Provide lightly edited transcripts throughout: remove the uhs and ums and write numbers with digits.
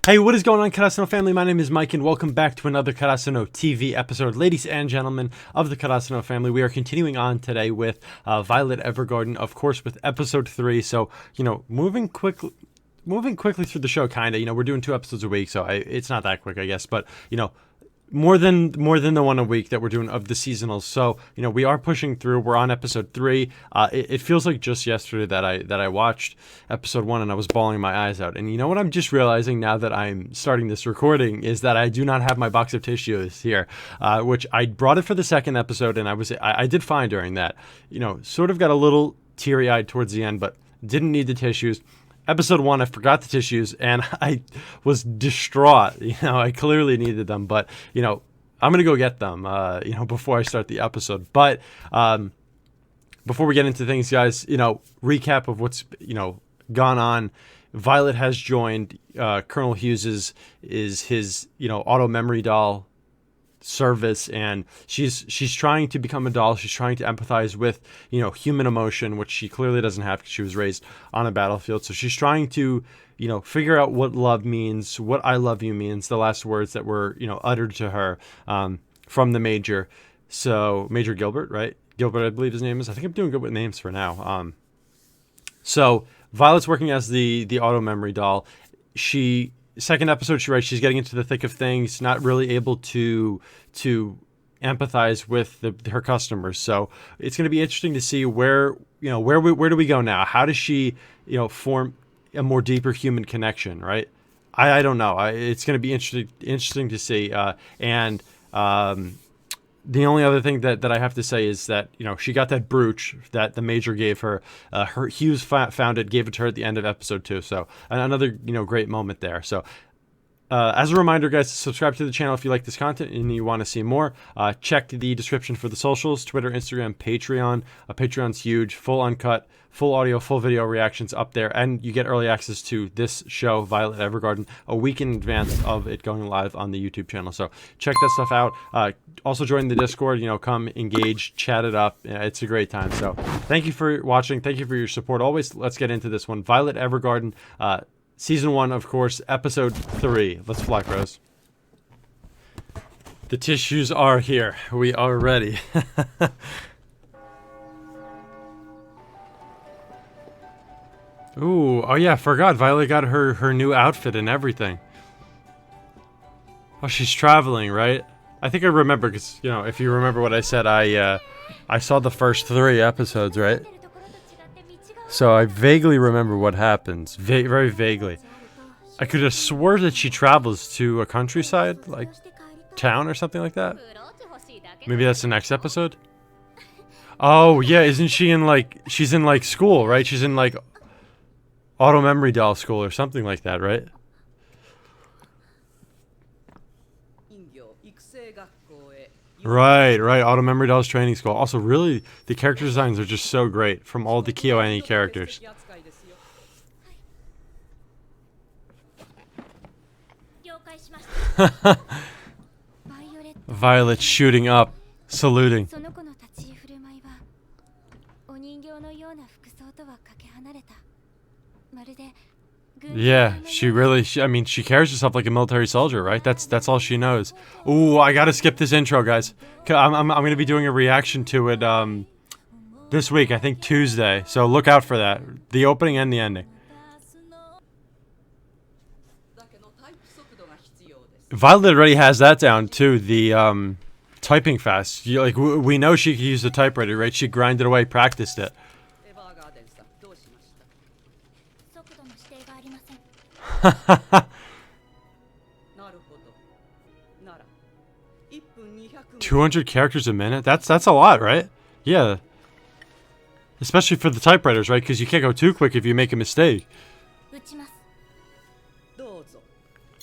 Hey, what is going on, Karasuno family? My name is Mike, and welcome back to another Karasuno TV episode. Ladies and gentlemen of the Karasuno family, we are continuing on today with Violet Evergarden, of course, with episode 3. So, moving quickly through the show, kind of. We're doing 2 episodes a week, so it's not that quick, I guess. But, more than the one a week that we're doing of the seasonals. So, we are pushing through. We're on episode 3. It feels like just yesterday that I watched episode 1 and I was bawling my eyes out. And you know what I'm just realizing now that I'm starting this recording is that I do not have my box of tissues here, which I brought it for the second episode, and I did fine during that. Sort of got a little teary-eyed towards the end, but didn't need the tissues. Episode 1, I forgot the tissues, and I was distraught. I clearly needed them, but, I'm going to go get them, before I start the episode. But before we get into things, guys, recap of what's, gone on. Violet has joined Colonel Hughes's, is his, auto memory doll service, and she's trying to become a doll. She's trying to empathize with human emotion, which she clearly doesn't have because she was raised on a battlefield. So she's trying to figure out what love means, what I love you means, the last words that were uttered to her from the Major. So Major Gilbert, right? Gilbert, I believe his name is. I think I'm doing good with names for now. So Violet's working as the auto memory doll. Second episode, she writes, she's getting into the thick of things, not really able to empathize with her customers. So it's going to be interesting to see where do we go now? How does she, form a more deeper human connection, right? I don't know. It's going to be interesting to see. The only other thing that I have to say is that, she got that brooch that the Major gave her. Hughes found it, gave it to her at the end of episode 2. So another, great moment there. So as a reminder, guys, subscribe to the channel if you like this content and you want to see more. Check the description for the socials, Twitter, Instagram, Patreon. Patreon's huge, full uncut, full audio, full video reactions up there. And you get early access to this show, Violet Evergarden, a week in advance of it going live on the YouTube channel. So check that stuff out. Also join the Discord, come engage, chat it up. It's a great time. So thank you for watching. Thank you for your support. Always, let's get into this one. Violet Evergarden, Season 1, of course, Episode 3. Let's fly, Rose. The tissues are here. We are ready. Ooh, oh yeah, I forgot. Violet got her new outfit and everything. Oh, she's traveling, right? I think I remember, because, if you remember what I said, I saw the first 3 episodes, right? So I vaguely remember what happens. Very vaguely. I could have swore that she travels to a countryside, like town or something like that. Maybe that's the next episode? Oh, yeah, isn't she in, she's in, school, right? She's in, auto memory doll school or something like that, right? Right, auto memory dolls training school. Also, really, the character designs are just so great from all the KyoAni characters. Violet shooting up, saluting. Yeah, she carries herself like a military soldier, right? That's all she knows. Ooh, I gotta skip this intro, guys. I'm gonna be doing a reaction to it this week, I think Tuesday. So look out for that. The opening and the ending. Violet already has that down too. The typing fast. We know she could use the typewriter, right? She grinded away, practiced it. $200 characters a minute? That's a lot, right? Yeah. Especially for the typewriters, right? Because you can't go too quick if you make a mistake.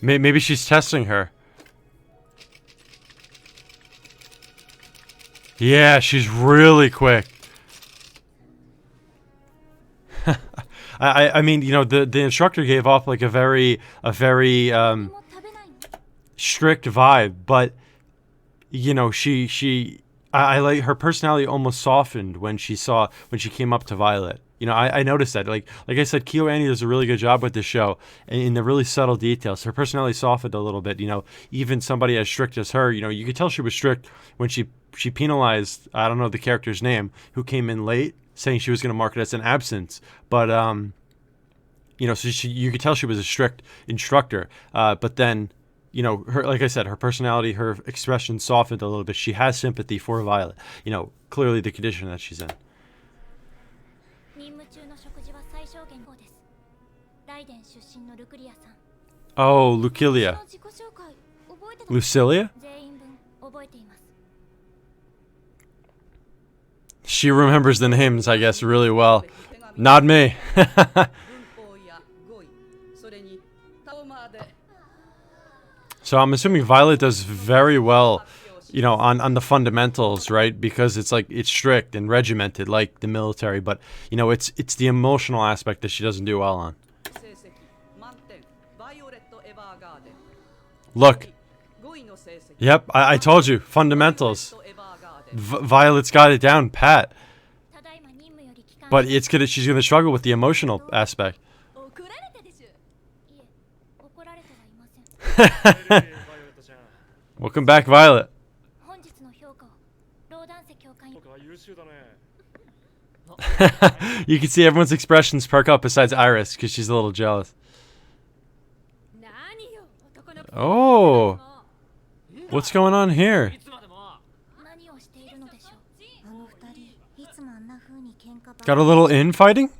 Maybe she's testing her. Yeah, she's really quick. I mean, the instructor gave off like a very strict vibe, but I like her personality almost softened when she came up to Violet. You know, I noticed that. Like I said, Kyo Annie does a really good job with this show in the really subtle details. Her personality softened a little bit. You know, even somebody as strict as her, you know, you could tell she was strict when she penalized, I don't know the character's name, who came in late, saying she was going to mark it as an absence. But you know, so you could tell she was a strict instructor. But then, you know, her, like I said, her personality, her expression softened a little bit. She has sympathy for Violet. You know, clearly the condition that she's in. Oh, Lucilia. Lucilia? She remembers the names, I guess, really well. Not me. So I'm assuming Violet does very well, you know, on the fundamentals, right? Because it's like, it's strict and regimented like the military, but, you know, it's the emotional aspect that she doesn't do well on. Look. Yep, I told you. Fundamentals. Violet's got it down, pat. But she's gonna struggle with the emotional aspect. Welcome back, Violet. You can see everyone's expressions perk up besides Iris, because she's a little jealous. Oh, what's going on here? Got a little infighting?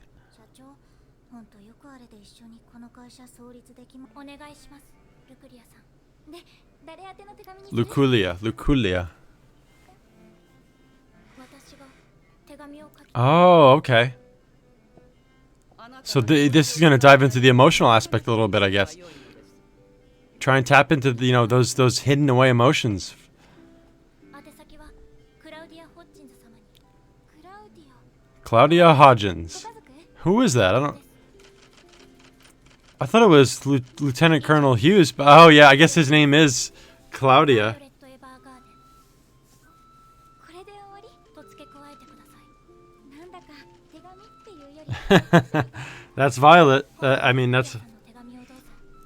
Luculia. Oh, okay. So this is going to dive into the emotional aspect a little bit, I guess. Try and tap into the, you know, those hidden away emotions. Claudia Hodgins. Who is that? I thought it was Lieutenant Colonel Hughes, but oh yeah, I guess his name is Claudia. That's Violet. I mean, that's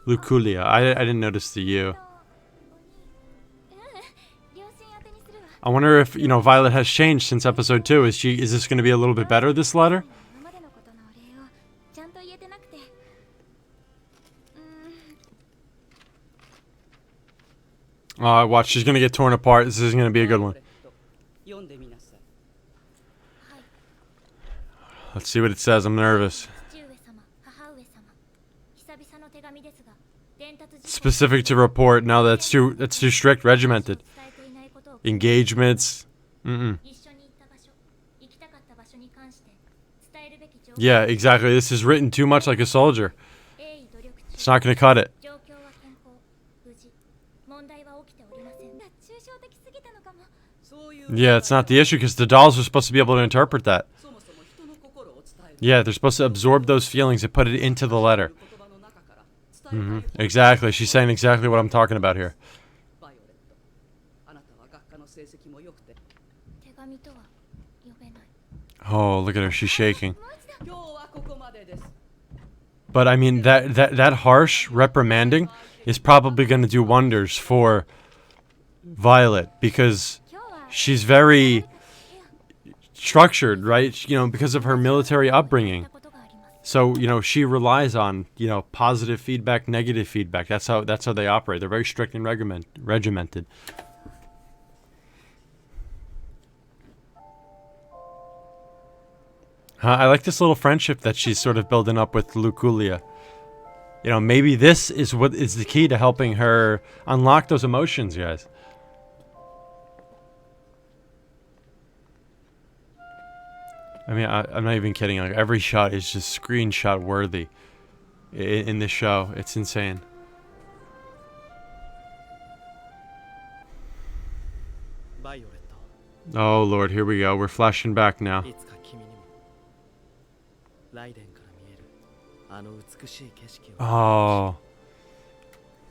Luculia. I didn't notice the U. I wonder if, you know, Violet has changed since episode 2. Is this going to be a little bit better, this letter? Watch, she's going to get torn apart. This is going to be a good one. Let's see what it says. I'm nervous. Specific to report. No, that's too strict, regimented. Engagements. Yeah, exactly. This is written too much like a soldier. It's not going to cut it. Yeah, it's not the issue because the dolls are supposed to be able to interpret that. Yeah, they're supposed to absorb those feelings and put it into the letter. Exactly. She's saying exactly what I'm talking about here. Oh, look at her. She's shaking. But I mean, that harsh reprimanding is probably going to do wonders for Violet because she's very structured, right? You know, because of her military upbringing. So, you know, she relies on, you know, positive feedback, negative feedback. That's how they operate. They're very strict and regimented. I like this little friendship that she's sort of building up with Luculia. You know, maybe this is what is the key to helping her unlock those emotions, guys. I mean, I'm not even kidding. Like, every shot is just screenshot worthy in this show. It's insane. Oh, Lord, here we go. We're flashing back now. Oh.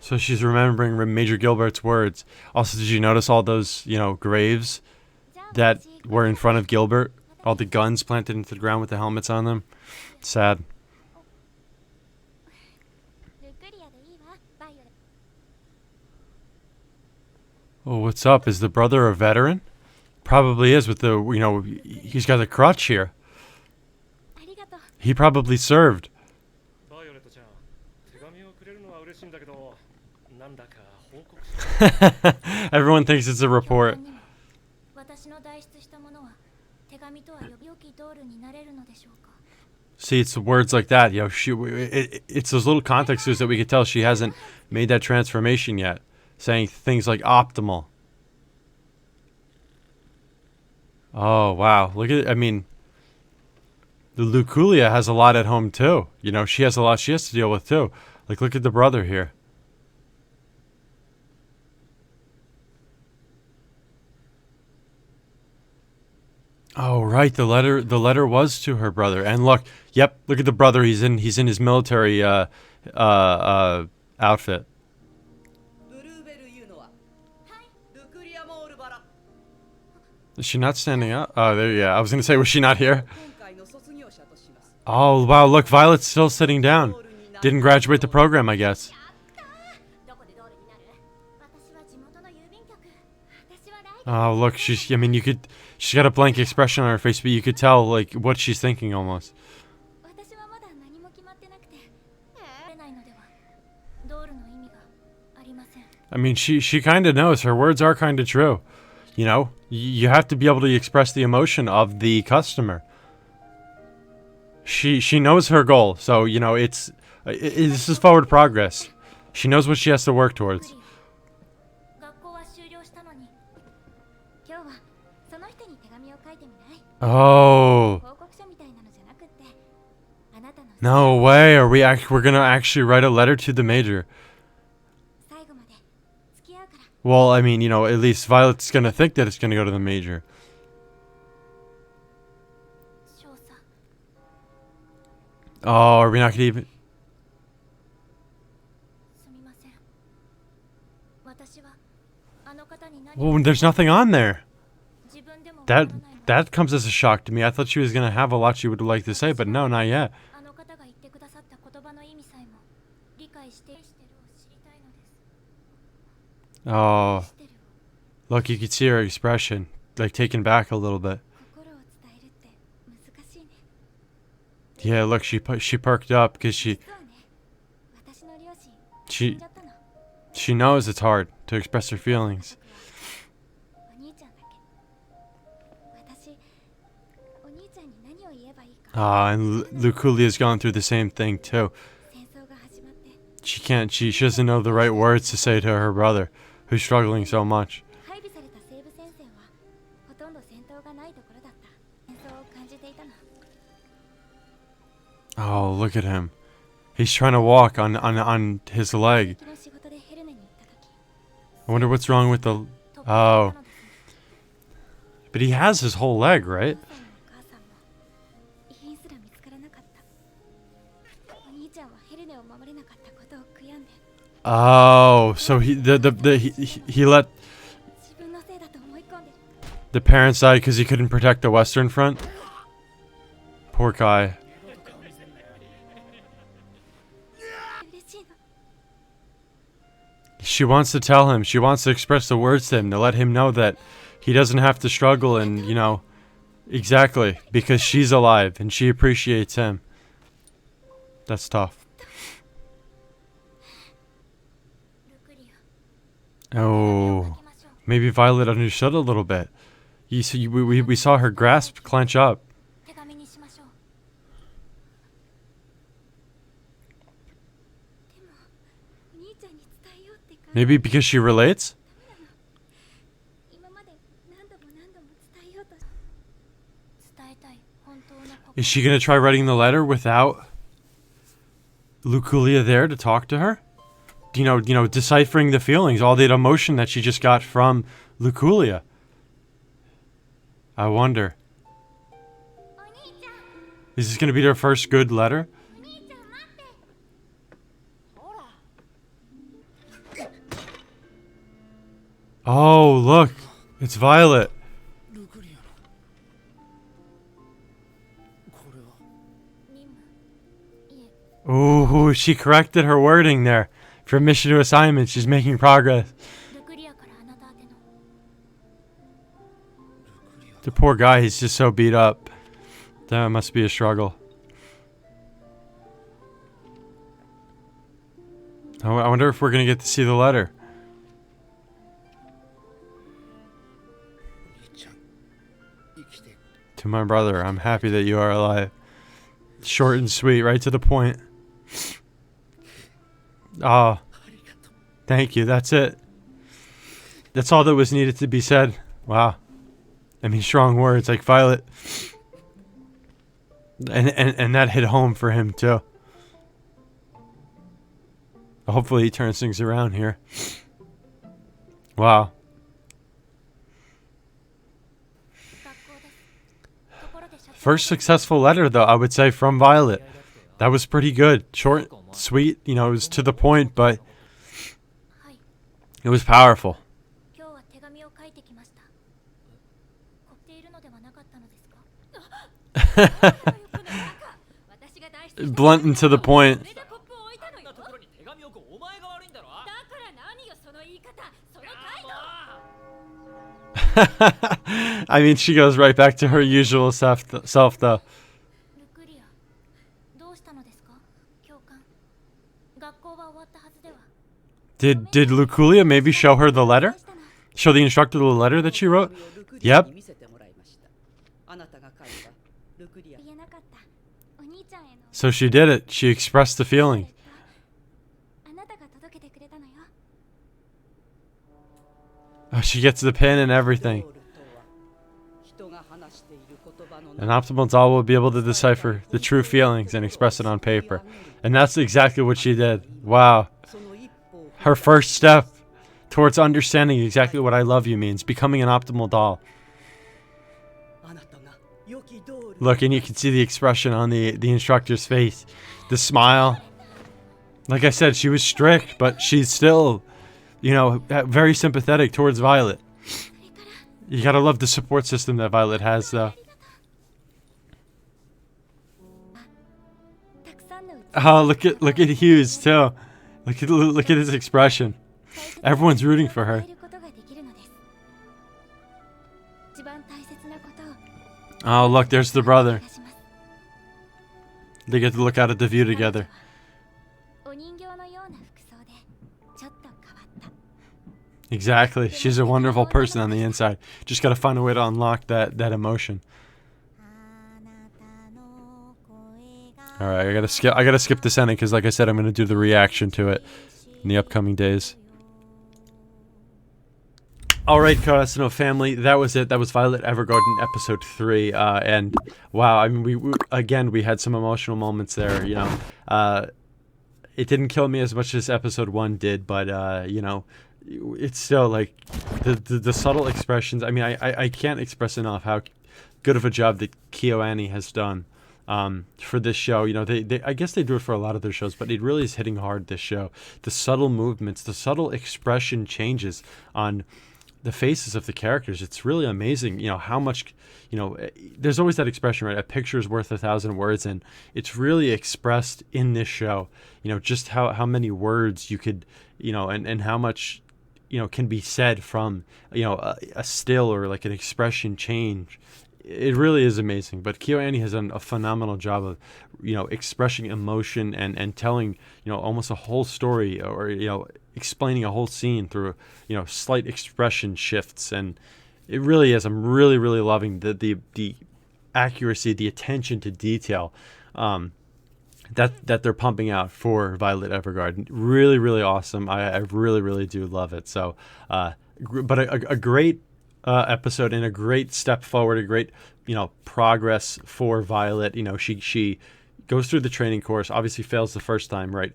So she's remembering Major Gilbert's words. Also, did you notice all those, you know, graves that were in front of Gilbert All the guns planted into the ground with the helmets on them. Sad. Oh, what's up? Is the brother a veteran? Probably is with the, he's got a crutch here. He probably served. Everyone thinks it's a report. See, it's words like that, it's those little context clues that we could tell she hasn't made that transformation yet. Saying things like optimal. Oh, wow. Look at it. I mean, the Luculia has a lot at home, too. She has a lot she has to deal with, too. Like, look at the brother here. Oh, right. The letter was to her brother. And look, yep, look at the brother. He's in his military outfit. Is she not standing up? Oh, there. Yeah, I was gonna say, was she not here? Oh, wow. Look, Violet's still sitting down. Didn't graduate the program, I guess. Oh, look, she's got a blank expression on her face, but you could tell, like, what she's thinking almost. I mean, she kind of knows. Her words are kind of true. You have to be able to express the emotion of the customer. She knows her goal, so, this is forward progress. She knows what she has to work towards. Oh. No way. We're gonna actually write a letter to the major. Well, I mean, at least Violet's gonna think that it's gonna go to the major. Oh, are we not gonna even... Well, there's nothing on there. That comes as a shock to me. I thought she was gonna have a lot she would like to say, but no, not yet. Oh, look, you could see her expression, like taken back a little bit. Yeah, look, she perked up because she knows it's hard to express her feelings. And Luculia's gone through the same thing too. She doesn't know the right words to say to her brother, who's struggling so much. Oh, look at him. He's trying to walk on his leg. I wonder what's wrong with the... Oh. But he has his whole leg, right? Oh, so he let the parents die because he couldn't protect the Western Front? Poor guy. She wants to tell him, she wants to express the words to him, to let him know that he doesn't have to struggle and, exactly, because she's alive and she appreciates him. That's tough. Oh, maybe Violet understood a little bit. We saw her grasp clench up. Maybe because she relates? Is she gonna try writing the letter without Luculia there to talk to her? Deciphering the feelings, all the emotion that she just got from Luculia. I wonder. Is this gonna be their first good letter? Oh, look. It's Violet. Ooh, she corrected her wording there. From mission to assignment, she's making progress. The poor guy, he's just so beat up. That must be a struggle. I wonder if we're going to get to see the letter. To my brother, I'm happy that you are alive. Short and sweet, right to the point. Oh, thank you. That's it. That's all that was needed to be said. Wow. I mean, strong words like Violet. And that hit home for him, too. Hopefully he turns things around here. Wow. First successful letter, though, I would say, from Violet. That was pretty good. Short, sweet, you know, it was to the point, but it was powerful. Blunt and to the point. I mean, she goes right back to her usual self though. Did Luculia maybe show her the letter? Show the instructor the letter that she wrote? Yep. So she did it. She expressed the feeling. Oh, she gets the pin and everything. An optimal doll will be able to decipher the true feelings and express it on paper. And that's exactly what she did. Wow. Her first step towards understanding exactly what I love you means. Becoming an optimal doll. Look, and you can see the expression on the instructor's face. The smile. Like I said, she was strict, but she's still, you know, very sympathetic towards Violet. You gotta love the support system that Violet has, though. Oh, look at Hughes too. Look at his expression. Everyone's rooting for her. Oh, look, there's the brother. They get to look out at the view together. Exactly. She's a wonderful person on the inside. Just gotta find a way to unlock that emotion. All right, I gotta skip this ending because, like I said, I'm gonna do the reaction to it in the upcoming days. All right, Karasuno family, that was it. That was Violet Evergarden episode 3, and wow, I mean, we had some emotional moments there. You know, it didn't kill me as much as episode 1 did, but you know, it's still like the subtle expressions. I mean, I can't express enough how good of a job that KyoAni has done. For this show. You know, they I guess they do it for a lot of their shows, but it really is hitting hard this show. The subtle movements, the subtle expression changes on the faces of the characters. It's really amazing, you know, how much, you know, there's always that expression, right? A picture is worth 1,000 words, and it's really expressed in this show. You know, just how many words you could, you know, and how much, you know, can be said from, you know, a still or like an expression change. It really is amazing. But KyoAni has done a phenomenal job of, you know, expressing emotion and telling, you know, almost a whole story, or, you know, explaining a whole scene through, you know, slight expression shifts. And it really is. I'm really, really loving the accuracy, the attention to detail that they're pumping out for Violet Evergarden. Really, really awesome. I really, really do love it. So, but a great episode and a great step forward, a great, you know, progress for Violet. You know, she goes through the training course, obviously fails the first time, right?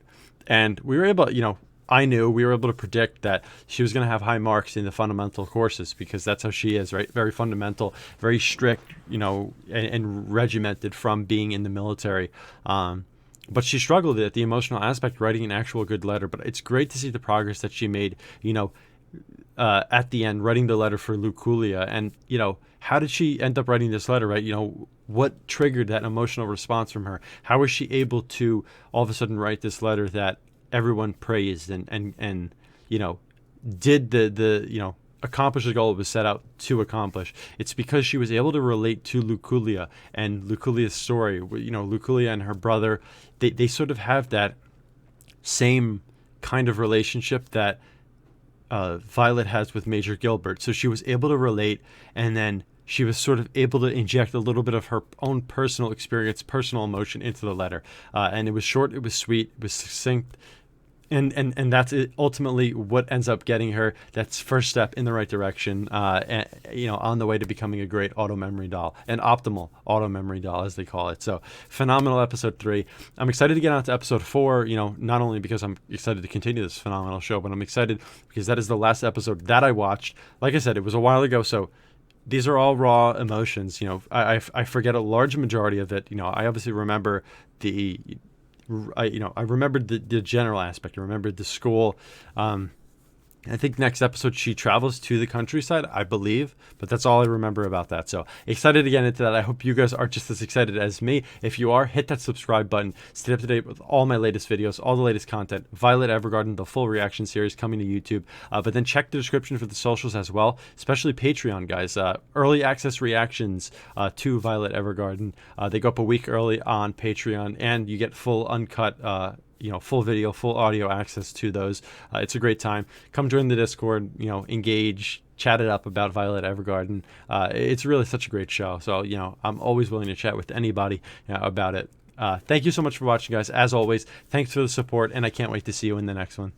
And we were able, you know, we were able to predict that she was going to have high marks in the fundamental courses because that's how she is, right? Very fundamental, very strict, you know, and regimented from being in the military. But she struggled at the emotional aspect, writing an actual good letter. But it's great to see the progress that she made, you know, at the end, writing the letter for Luculia. And, you know, how did she end up writing this letter, right? You know, what triggered that emotional response from her? How was she able to all of a sudden write this letter that everyone praised and you know, did the you know, accomplish the goal it was set out to accomplish? It's because she was able to relate to Luculia and Luculia's story. You know, Luculia and her brother, they sort of have that same kind of relationship that Violet has with Major Gilbert. So she was able to relate, and then she was sort of able to inject a little bit of her own personal experience, personal emotion into the letter. And it was short, it was sweet, it was succinct. And that's ultimately what ends up getting her that first step in the right direction, and, you know, on the way to becoming a great auto memory doll, an optimal auto memory doll, as they call it. So phenomenal episode 3. I'm excited to get on to episode 4, you know, not only because I'm excited to continue this phenomenal show, but I'm excited because that is the last episode that I watched. Like I said, it was a while ago, so these are all raw emotions. You know, I forget a large majority of it. You know, I obviously remember I remembered the general aspect. I remembered the school. I think next episode she travels to the countryside, I believe, but that's all I remember about that. So excited to get into that. I hope you guys are just as excited as me. If you are, hit that subscribe button. Stay up to date with all my latest videos, all the latest content. Violet Evergarden, the full reaction series coming to YouTube. But then check the description for the socials as well, especially Patreon, guys. Early access reactions to Violet Evergarden. They go up a week early on Patreon, and you get full uncut full video, full audio access to those. It's a great time. Come join the Discord, you know, engage, chat it up about Violet Evergarden. It's really such a great show. So, you know, I'm always willing to chat with anybody about it. Thank you so much for watching, guys. As always, thanks for the support, and I can't wait to see you in the next one.